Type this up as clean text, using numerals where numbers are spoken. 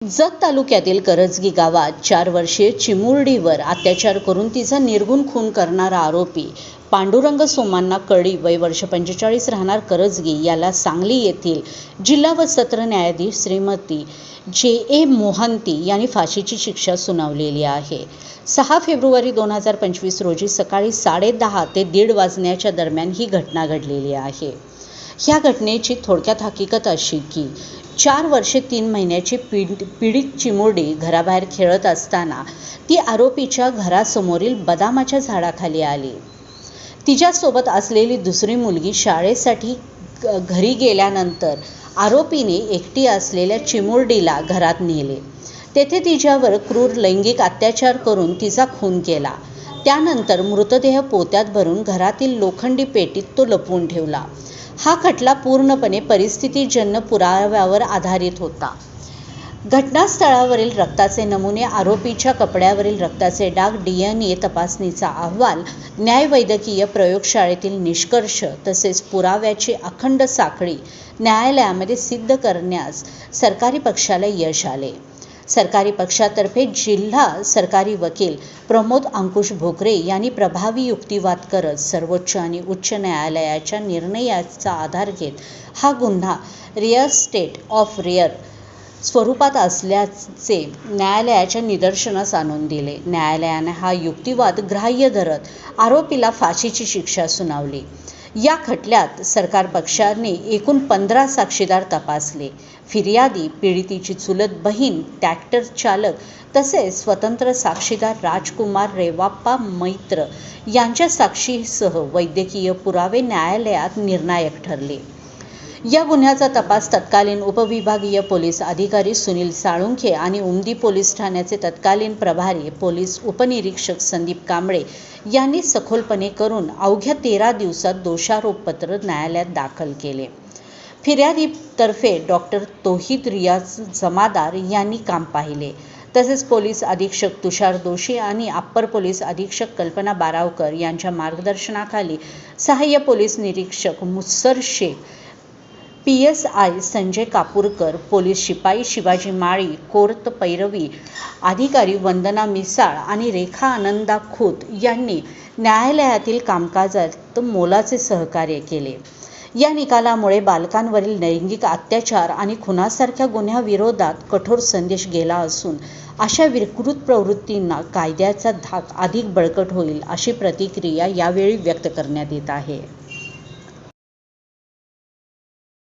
जत तालुक्यातील करजगी गावात 4 वर्षीय चिमुरडीवर अत्याचार करून तिचा निर्घृण खून करणारा आरोपी पांडुरंग सोमान्ना कळी वय वर्ष 45 राहणार करजगी याला सांगली येथील जिल्हा व सत्र न्यायाधीश श्रीमती जे मोहंती यांनी फाशीची शिक्षा सुनावलेली आहे। 6 फेब्रुवारी 2025 रोजी सकाळी 10:30 ते 1:30 वाजण्याच्या दरम्यान ही घटना घडलेली आहे। ह्या घटनेची थोडक्यात हकीकत अशी की 4 वर्षे 3 महिन्याची पीडित चिमुरडी घराबाहेर खेळत असताना ती आरोपीच्या घरासमोरील बदामाच्या झाडाखाली आली। तिच्यासोबत असलेली दुसरी मुलगी शाळेसाठी घरी गेल्यानंतर आरोपीने एकटी असलेल्या चिमुरडीला घरात नेले। तेथे तिच्यावर क्रूर लैंगिक अत्याचार करून तिचा खून केला। त्यानंतर मृतदेह पोत्यात भरून घरातील लोखंडी पेटीत तो लपवून ठेवला। हा खटला पूर्णपणे परिस्थितीजन्य पुराव्यावर आधारित होता। घटनास्थळावरील रक्ताचे नमुने, आरोपीच्या कपड्यावरील रक्ताचे डाग, DNA तपासणीचा अहवाल, न्यायवैद्यकीय प्रयोगशाळेतील निष्कर्ष तसेच पुराव्याची अखंड साखळी न्यायालयामध्ये सिद्ध करण्यास सरकारी पक्षाला यश आले। सरकारी पक्षातर्फे जिल्हा सरकारी वकील प्रमोद अंकुश भोकरे यांनी प्रभावी युक्तिवाद करत सर्वोच्च आणि उच्च न्यायालयाच्या निर्णयाचा आधार घेत हा गुन्हा रिअल स्टेट ऑफ रेअर स्वरूपात असल्याचे न्यायालयाच्या निदर्शनास आणून दिले। न्यायालयाने हा युक्तिवाद ग्राह्य धरत आरोपीला फाशीची शिक्षा सुनावली। या खटल्यात सरकार पक्षाने एकूण 15 साक्षीदार तपासले। फिर्यादी, पीडितेची चुलत बहीण, ट्रॅक्टर चालक तसेच स्वतंत्र साक्षीदार राजकुमार रेवाप्पा मैत्र यांच्या साक्षीसह वैद्यकीय पुरावे न्यायालयात निर्णायक ठरले। या गुन्ह्याचा तपास तत्कालीन उपविभागीय पोलीस अधिकारी सुनील साळुंखे आणि उमदी पोलीस ठाण्याचे तत्कालीन प्रभारी पोलीस उपनिरीक्षक संदीप कांबळे यांनी सखोलपणे करून अवघ्या 13 दिवसात दोषारोपपत्र न्यायालयात दाखल केले। फिर्यादीतर्फे डॉक्टर तौहीद रियाज जमादार यांनी काम पाहिले। तसेच पोलीस अधीक्षक तुषार दोशी आणि अप्पर पोलीस अधीक्षक कल्पना बारावकर यांच्या मार्गदर्शनाखाली सहाय्य पोलीस निरीक्षक मुस्सर शेख, PSI संजय कापूरकर, पोलीस शिपाई शिवाजी माळी, कोर्ट पैरवी अधिकारी वंदना मिसाळ आणि रेखा आनंदा खोत यांनी न्यायालयातील कामकाजात मोलाचे सहकार्य केले। या निकालामुळे बालकांवरील लैंगिक अत्याचार आणि खुनासारख्या गुन्ह्याविरोधात कठोर संदेश गेला असून अशा विकृत प्रवृत्तींना कायद्याचा धाक अधिक बळकट होईल अशी प्रतिक्रिया यावेळी व्यक्त करण्यात येत आहे।